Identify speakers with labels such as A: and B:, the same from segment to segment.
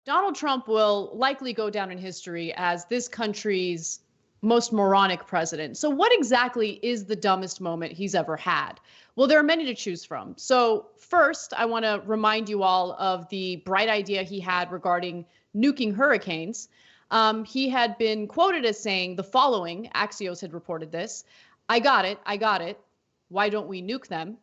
A: Donald Trump will likely go down in history as this country's most moronic president. So what exactly is the dumbest moment he's ever had? Well, there are many to choose from. So first, I want to remind you all of the bright idea he had regarding nuking hurricanes. He had been quoted as saying the following, Axios had reported this: I got it, I got it. Why don't we nuke them?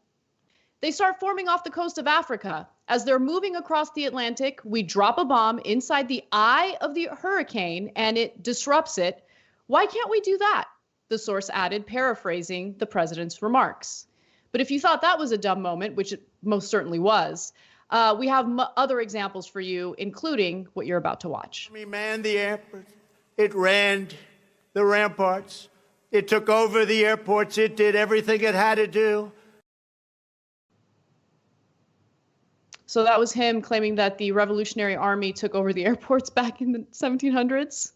A: They start forming off the coast of Africa. As they're moving across the Atlantic, we drop a bomb inside the eye of the hurricane and it disrupts it. Why can't we do that? The source added, paraphrasing the president's remarks. But if you thought that was a dumb moment, which it most certainly was, we have other examples for you, including what you're about to watch.
B: We manned the airport. It ran the ramparts. It took over the airports. It did everything it had to do.
A: So that was him claiming that the Revolutionary Army took over the airports back in the 1700s.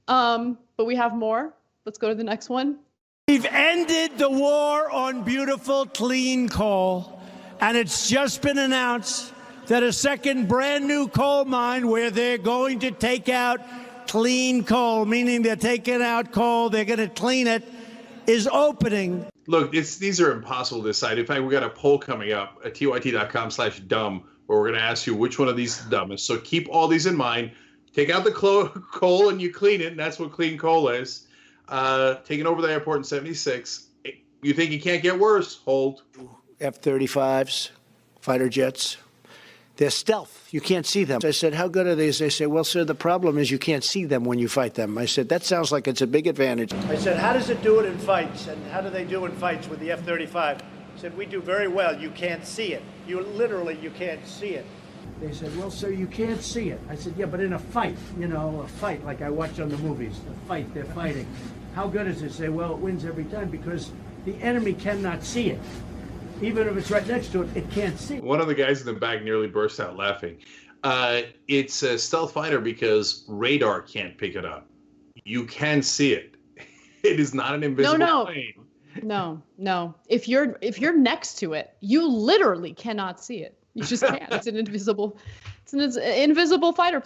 A: But we have more. Let's go to the next one.
B: We've ended the war on beautiful, clean coal, and it's just been announced that a second brand new coal mine where they're going to take out clean coal, meaning they're taking out coal, they're going to clean it, is opening.
C: Look, these are impossible to decide. In fact, we got a poll coming up at tyt.com/dumb where we're going to ask you which one of these is the dumbest. So keep all these in mind. Take out the coal and you clean it, and that's what clean coal is. Taking over the airport in 76. You think it can't get worse? Hold.
B: F-35s, fighter jets. They're stealth. You can't see them. I said, how good are these? They say, well, sir, the problem is you can't see them when you fight them. I said, that sounds like it's a big advantage. I said, how does it do it in fights? And how do they do in fights with the F-35? He said, we do very well. You can't see it. You can't see it. They said, well, sir, you can't see it. I said, yeah, but in a fight, a fight like I watch on the movies, a fight, they're fighting. How good is it? They say, well, it wins every time because the enemy cannot see it. Even if it's right next to it, it can't see.
C: One of the guys in the back nearly burst out laughing. It's a stealth fighter because radar can't pick it up. You can see it. It is not an invisible plane.
A: No. If you're next to it, you literally cannot see it. You just can't. It's an invisible fighter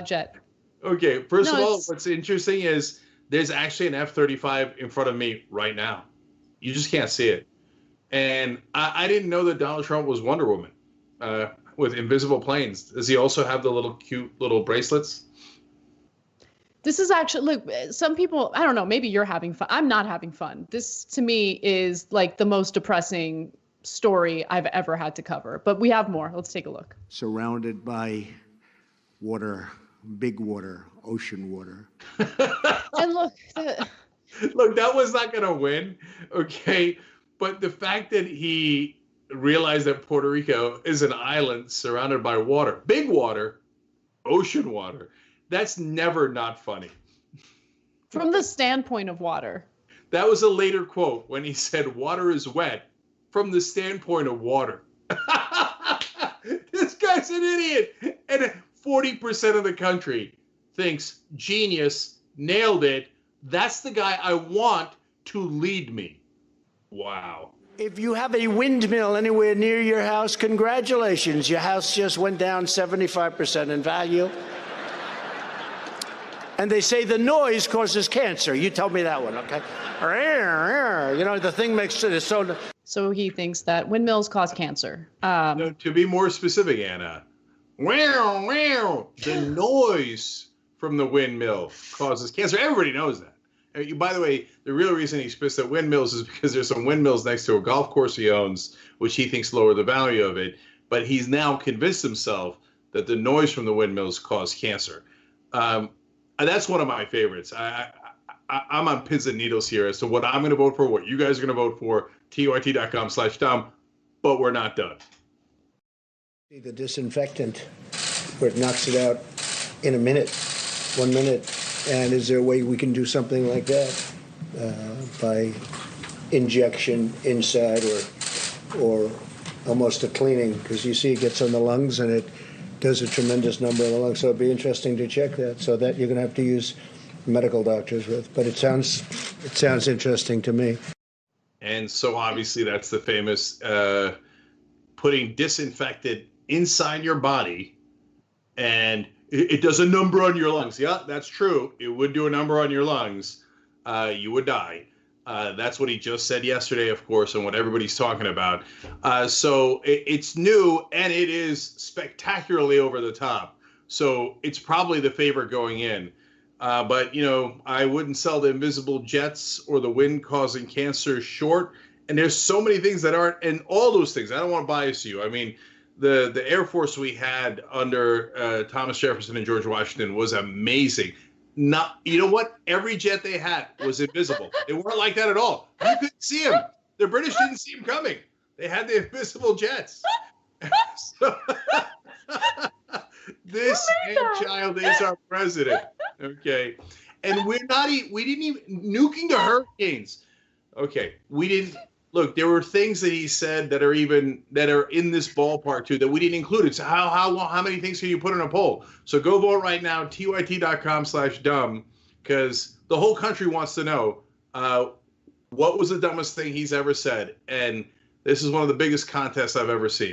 A: jet.
C: Okay, first of all, what's interesting is there's actually an F-35 in front of me right now. You just can't see it. And I didn't know that Donald Trump was Wonder Woman with invisible planes. Does he also have the cute little bracelets?
A: This is actually, look, some people, I don't know, maybe you're having fun. I'm not having fun. This, to me, is like the most depressing story I've ever had to cover. But we have more. Let's take a look.
B: Surrounded by water, big water, ocean water.
A: And look.
C: Look, that was not going to win, okay? But the fact that he realized that Puerto Rico is an island surrounded by water, big water, ocean water, that's never not funny.
A: From the standpoint of water.
C: That was a later quote when he said water is wet from the standpoint of water. This guy's an idiot. And 40% of the country thinks genius, nailed it. That's the guy I want to lead me. Wow.
B: If you have a windmill anywhere near your house, congratulations. Your house just went down 75% in value. And they say the noise causes cancer. You told me that one, okay? The thing makes it so...
A: So he thinks that windmills cause cancer.
C: No, to be more specific, Anna, the noise from the windmill causes cancer. Everybody knows that. By the way, the real reason he's pissed at windmills is because there's some windmills next to a golf course he owns, which he thinks lower the value of it. But he's now convinced himself that the noise from the windmills cause cancer. That's one of my favorites. I'm on pins and needles here as to what I'm going to vote for, what you guys are going to vote for, tyt.com/dumb, but we're not done.
B: The disinfectant, where it knocks it out in a minute, 1 minute. And is there a way we can do something like that by injection inside or almost a cleaning? Because you see it gets on the lungs and it does a tremendous number of the lungs. So it'd be interesting to check that. So that you're going to have to use medical doctors with. But it sounds interesting to me.
C: And so obviously that's the famous putting disinfectant inside your body and it does a number on your lungs. Yeah, that's true. It would do a number on your lungs. You would die. That's what he just said yesterday, of course, and what everybody's talking about. So it's new, and it is spectacularly over the top. So it's probably the favorite going in. But, I wouldn't sell the invisible jets or the wind causing cancer short. And there's so many things that aren't, and all those things, I don't want to bias you. I mean, the Air Force we had under Thomas Jefferson and George Washington was amazing. You know what? Every jet they had was invisible. They weren't like that at all. You couldn't see them. The British didn't see them coming. They had the invisible jets. So, this child is our president. Okay. And we didn't even nuking the hurricanes. Okay. We didn't look, there were things that he said that are in this ballpark too that we didn't include. It's how many things can you put in a poll? So go vote right now, tyt.com/dumb, because the whole country wants to know what was the dumbest thing he's ever said. And this is one of the biggest contests I've ever seen.